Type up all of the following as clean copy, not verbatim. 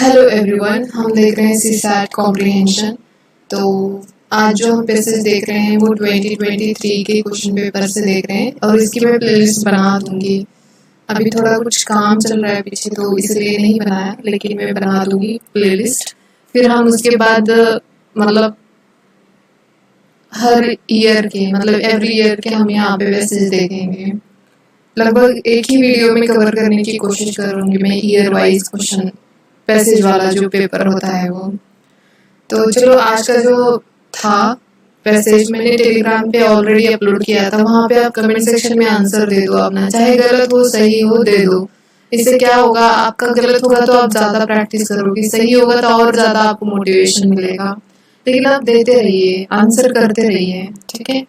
Hello everyone, हम देख रहे हैं सीसैट कॉम्प्रिहेंशन। तो आज जो हम पैसेज देख रहे हैं वो 2023 के क्वेश्चन पेपर से देख रहे हैं और इसकी मैं प्लेलिस्ट बना दूंगी। अभी थोड़ा कुछ काम चल रहा है पीछे तो इसलिए नहीं बनाया, लेकिन मैं बना दूंगी प्लेलिस्ट। फिर हम उसके बाद मतलब हर ईयर के एवरी ईयर के हम यहाँ पे पैसेज देखेंगे। लगभग एक ही वीडियो में कवर करने की कोशिश करूंगी मैं ईयर वाइज क्वेश्चन पैसेज वाला जो पेपर होता है वो। तो चलो आज का जो था पैसेज मैंने टेलीग्राम पे ऑलरेडी अपलोड किया था, वहां पे आप कमेंट सेक्शन में आंसर दे दो अपना, चाहे गलत हो सही हो दे दो। इससे क्या होगा, आपका गलत होगा तो आप ज्यादा प्रैक्टिस करोगे, सही होगा तो और ज्यादा आपको मोटिवेशन मिलेगा। लेकिन आप देते रहिए, आंसर करते रहिए, ठीक है।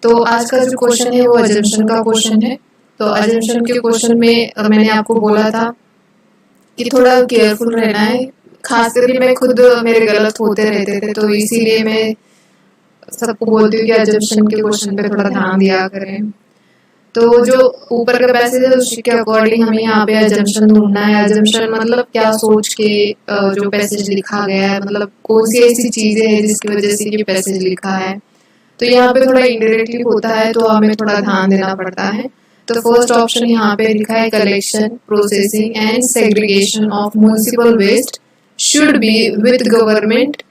तो आज का जो क्वेश्चन है वो अजम्पशन का क्वेश्चन है। तो अजम्पशन के क्वेश्चन में मैंने आपको बोला था कि थोड़ा केयरफुल रहना है, खास करके मैं खुद मेरे गलत होते रहते थे, तो इसीलिए मैं सबको बोलती हूँ कि अजम्पशन के क्वेश्चन पे थोड़ा ध्यान दिया करें। तो जो ऊपर का पैसेज है उसके अकॉर्डिंग हमें यहाँ पे अजम्पशन ढूंढना है। अजम्पशन मतलब क्या सोच के जो पैसेज लिखा गया है, मतलब कौन सी ऐसी चीजें हैं जिसकी वजह से ये पैसेज लिखा है। तो यहाँ पे थोड़ा इनडायरेक्टली होता है तो हमें थोड़ा ध्यान देना पड़ता है। तो फर्स्ट ऑप्शन यहाँ पे लिखा है collection, processing and segregation of municipal waste should be with government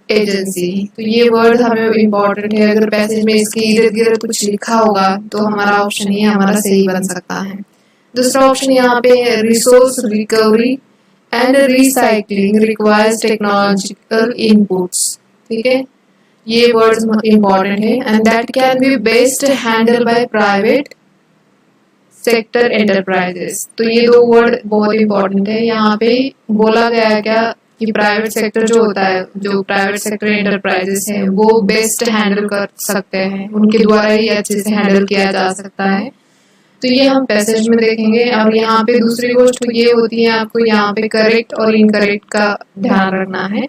agency. तो ये वर्ड हमें इम्पोर्टेंट है, अगर पैसेज में इसके इर्द गिर्द कुछ लिखा होगा तो हमारा ऑप्शन ये हमारा सही बन सकता है। दूसरा ऑप्शन यहाँ पे है resource recovery and recycling requires technological inputs. ठीक है, ये वर्ड्स इम्पोर्टेंट है। And that can be best handle by private sector enterprises. तो ये दो वर्ड बहुत इंपॉर्टेंट है। यहाँ पे बोला गया है क्या कि प्राइवेट सेक्टर जो होता है, जो प्राइवेट सेक्टर एंटरप्राइजेस है वो बेस्ट हैंडल कर सकते हैं, उनके द्वारा ही अच्छे से हैंडल किया जा सकता है। तो ये हम पैसेज में देखेंगे। और यहाँ पे दूसरी गोष्ट ये होती है, आपको यहाँ पे करेक्ट और इनकरेक्ट का ध्यान रखना है।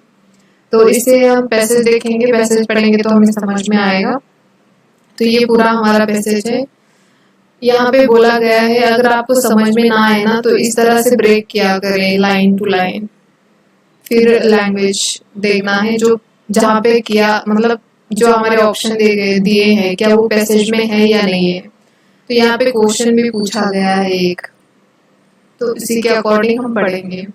तो इसे हम पैसेज देखेंगे, पैसेज पढ़ेंगे तो हमें समझ में आएगा। तो ये पूरा हमारा पैसेज है। यहाँ पे बोला गया है अगर आपको समझ में ना आए ना तो इस तरह से ब्रेक किया करें लाइन टू लाइन, फिर लैंग्वेज देखना है जो जहाँ पे किया, मतलब जो हमारे ऑप्शन दिए हैं क्या वो पैसेज में है या नहीं है। तो यहाँ पे क्वेश्चन भी पूछा गया है एक, तो इसी के अकॉर्डिंग हम पढ़ेंगे।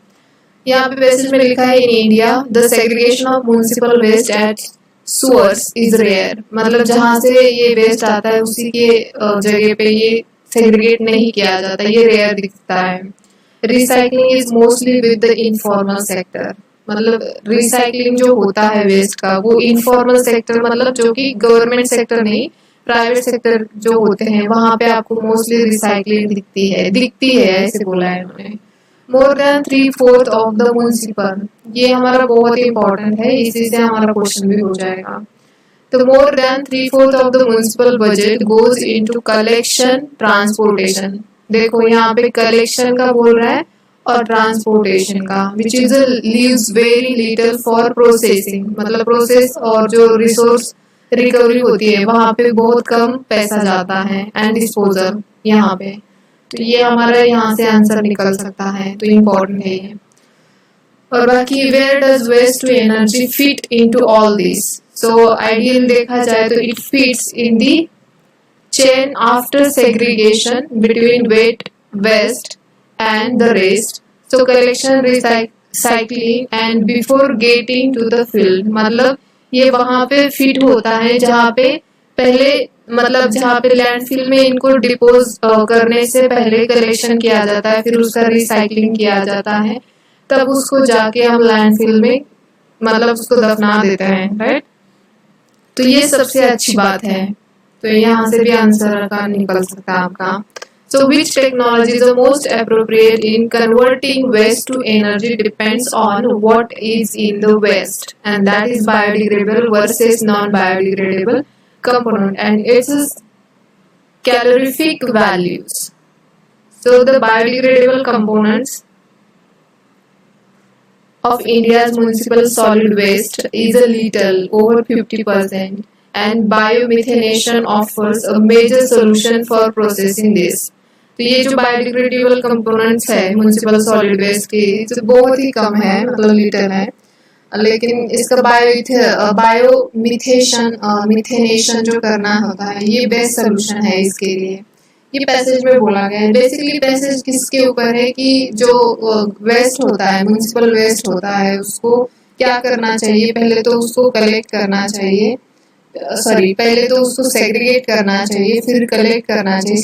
यहाँ पे पैसेज में लिखा है in India the segregation of municipal waste at source is rare. मतलब जहाँ से ये वेस्ट आता है उसी के जगह पे ये सेग्रीगेट नहीं किया जाता, ये रेयर दिखता है। Recycling is mostly with the informal sector. मतलब रिसाइकलिंग जो होता है वेस्ट का वो इनफॉर्मल सेक्टर, मतलब जो कि गवर्नमेंट सेक्टर नहीं, प्राइवेट सेक्टर जो होते हैं वहां पे आपको मोस्टली रिसाइकलिंग दिखती है ऐसे बोला है उन्होंने। More than 3/4 of the municipal, ये हमारा बहुत ही इंपॉर्टेंट है, इसी से हमारा क्वेश्चन भी हो जाएगा। तो more than 3/4 of the municipal budget goes into collection transportation. देखो यहाँ पे कलेक्शन का बोल रहा है और ट्रांसपोर्टेशन का, which is leaves very little for processing. मतलब प्रोसेस और जो रिसोर्स रिकवरी होती है वहां पे बहुत कम पैसा जाता है, एंड डिस्पोजल यहाँ पे। तो ये हमारा यहाँ से आंसर निकल सकता है, तो इम्पोर्टेंट है ये। और बाकी where does waste to energy fit into all this. So ideal देखा जाए तो it fits in the chain after segregation between wet waste and the rest. So collection recycling and before getting to the field. मतलब ये वहां पे fit होता है जहाँ पे पहले, मतलब जहाँ पे लैंडफिल में इनको डिपोज करने से पहले कलेक्शन किया जाता है, फिर उसका रिसाइकलिंग किया जाता है, तब उसको जाके हम लैंडफिल में मतलब उसको दफना देते हैं, राइट। तो ये सबसे अच्छी बात है। तो यहाँ से भी आंसर का निकल सकता है आपका। So which technology is the most appropriate in converting waste to energy depends on what is in the waste, and that is biodegradable versus non-biodegradable component and its calorific values. So the biodegradable components of India's municipal solid waste is a little over 50%, and biomethanation offers a major solution for processing this. तो ये जो biodegradable components है municipal solid waste के तो बहुत ही कम है, मतलब little है। लेकिन इसका बायो मिथेनेशन जो करना होता है ये बेस्ट सोल्यूशन है इसके लिए। ये पैसेज में बोला गया है। बेसिकली पैसेज किसके ऊपर है कि जो वेस्ट होता है, म्युनिसिपल वेस्ट होता है, उसको क्या करना चाहिए, पहले तो उसको कलेक्ट करना चाहिए, पहले तो उसको सेग्रीगेट करना चाहिए, फिर कलेक्ट करना चाहिए।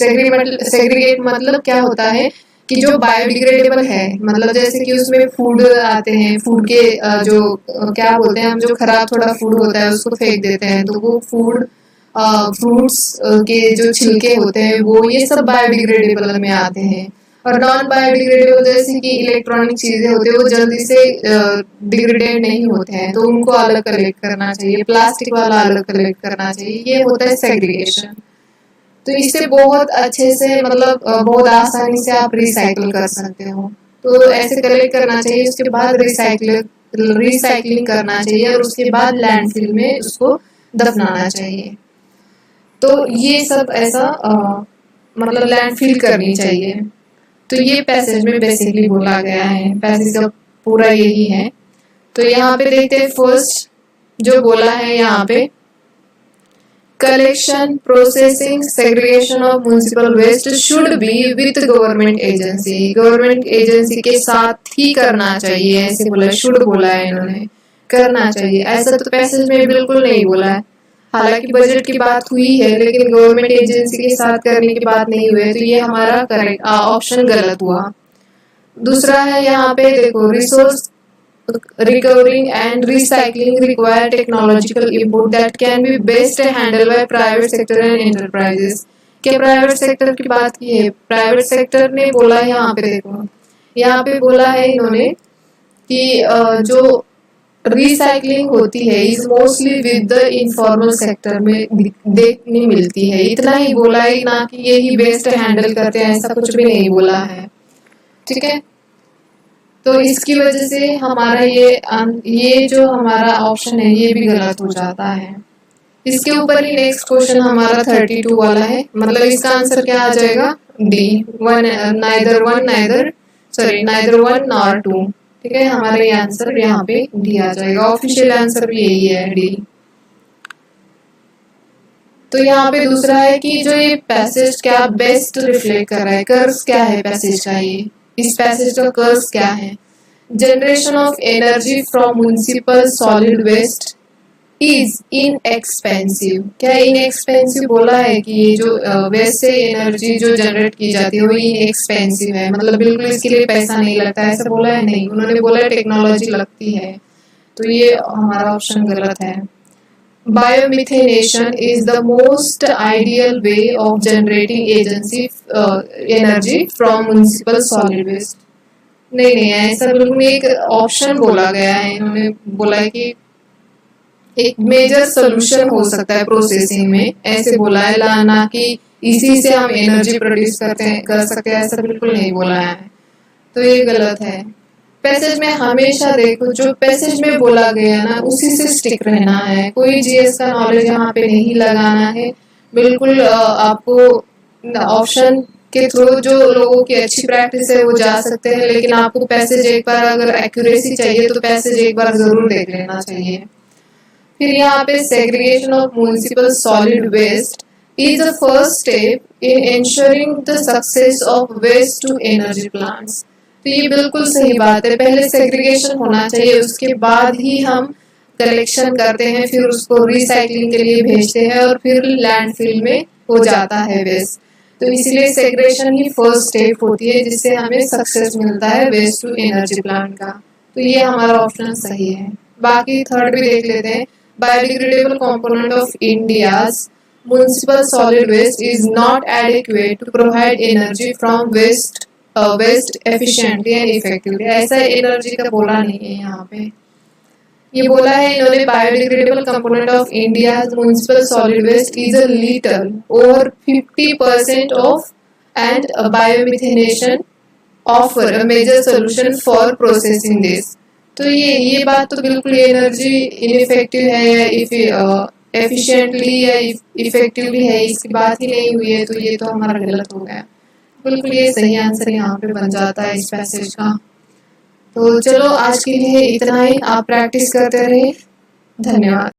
सेग्रीगेट मतलब क्या होता है कि जो बायोडिग्रेडेबल है, मतलब जैसे कि उसमें फूड आते हैं, फूड के जो क्या बोलते हैं हम, जो खराब थोड़ा फूड होता है उसको फेंक देते हैं, तो वो फूड फ्रूट्स के जो छिलके होते हैं वो ये सब बायोडिग्रेडेबल में आते हैं। और नॉन बायोडिग्रेडेबल जैसे कि इलेक्ट्रॉनिक चीजें होते हैं वो जल्दी से डिग्रेडेड नहीं होते हैं, तो उनको अलग कलेक्ट करना चाहिए। प्लास्टिक वाला अलग कलेक्ट करना चाहिए। ये होता है सेग्रीगेशन। तो इससे बहुत अच्छे से, मतलब बहुत आसानी से आप रिसाइकल कर सकते हो। तो ऐसे कलेक्ट करना चाहिए, उसके बाद रिसाइकलिंग करना चाहिए और उसके बाद लैंडफिल में उसको दफनाना चाहिए। तो ये सब ऐसा मतलब लैंडफिल करनी चाहिए। तो ये पैसेज में बेसिकली बोला गया है, पैसेज का पूरा यही है। तो यहाँ पे देखते हैं फर्स्ट जो बोला है यहाँ पे, collection, processing, segregation of municipal waste should be with government agency. Government agency के साथ ही करना चाहिए, ऐसे बोला, शुड बोला है इन्होंने, करना चाहिए। ऐसा तो पैसेज में बिल्कुल नहीं बोला है। हालांकि बजट की बात हुई है लेकिन गवर्नमेंट एजेंसी के साथ करने की बात नहीं हुई है, तो ये हमारा करेक्ट ऑप्शन गलत हुआ। दूसरा है यहाँ पे देखो, resource recovering and recycling require technological input that can be best handled by private sector and enterprises। क्या प्राइवेट सेक्टर की बात की है? प्राइवेट सेक्टर ने बोला है यहाँ पे, देखो यहाँ पे बोला है इन्होंने कि जो रिसाइकलिंग होती है is mostly with the informal sector में देखने मिलती है। इतना ही बोला है, ना कि यही बेस्ट हैंडल करते हैं, ऐसा कुछ भी नहीं बोला है। ठीक है, तो इसकी वजह से हमारा ये जो हमारा ऑप्शन है ये भी गलत हो जाता है। इसके ऊपर ही नेक्स्ट क्वेश्चन हमारा 32 वाला है, मतलब इसका आंसर क्या आ जाएगा? D, neither one nor two. ठीक है, हमारा ये आंसर यहाँ पे डी आ जाएगा। ऑफिशियल आंसर भी यही है, डी। तो यहाँ पे दूसरा है कि जो ये पैसेज क्या बेस्ट रिफ्लेक्ट कर रहा है, कर्व क्या है पैसेज का, ये इस पैसेज का कर्व क्या है? Generation of energy from municipal solid waste is inexpensive. क्या इनएक्सपेंसिव बोला है कि ये जो वेस्ट से एनर्जी जो जनरेट की जाती है वो इनएक्सपेंसिव है, मतलब बिल्कुल इसके लिए पैसा नहीं लगता है, ऐसा बोला है? नहीं, उन्होंने बोला है टेक्नोलॉजी लगती है। तो ये हमारा ऑप्शन गलत है। Biomethanation is the most ideal way of generating energy from municipal solid waste। नहीं, ऐसा बिल्कुल एक ऑप्शन बोला गया है, इन्होंने बोला है कि एक मेजर सोल्यूशन हो सकता है प्रोसेसिंग में, ऐसे बोला है, ना कि इसी से हम एनर्जी प्रोड्यूस कर सकते हैं, ऐसा बिल्कुल नहीं बोला है। तो ये गलत है। पैसेज में हमेशा देखो जो पैसेज में बोला गया ना उसी से स्टिक रहना है, कोई जीएस का नॉलेज यहाँ पे नहीं लगाना है। बिल्कुल आपको ऑप्शन के थ्रू जो लोगों की अच्छी प्रैक्टिस है वो जा सकते हैं, लेकिन आपको पैसेज एक बार अगर एक्यूरेसी चाहिए तो पैसेज एक बार जरूर देख लेना चाहिए। फिर यहाँ पे segregation of municipal solid waste is the first step in ensuring the success of waste to energy plants. तो ये बिल्कुल सही बात है, पहले सेग्रीगेशन होना चाहिए, उसके बाद ही हम कलेक्शन करते हैं, फिर उसको रिसाइकलिंग के लिए भेजते हैं और फिर लैंडफिल में हो जाता है वेस्ट। तो इसलिए सेग्रीगेशन ही फर्स्ट स्टेप होती है जिससे हमें सक्सेस मिलता है वेस्ट टू एनर्जी प्लांट का। तो ये हमारा ऑप्शन सही है। बाकी थर्ड भी देख लेते हैं। Biodegradable component of India's municipal solid waste is not adequate to provide energy from waste efficiently and effectively. ऐसा एनर्जी का बोला नहीं है यहाँ पे, ये बोला है इन्होंने biodegradable component of India's municipal solid waste is a little over 50% of and biomethanation offer a major solution for processing this. तो ये बात तो बिल्कुल एनर्जी इनइफेक्टिव है या एफिशिएंटली या इफेक्टिवली है, इसकी बात ही नहीं हुई है, तो ये तो हमारा गलत हो गया। बिल्कुल ये सही आंसर यहाँ पे बन जाता है इस पैसेज का। तो चलो आज के लिए इतना ही, आप प्रैक्टिस करते रहिए। धन्यवाद।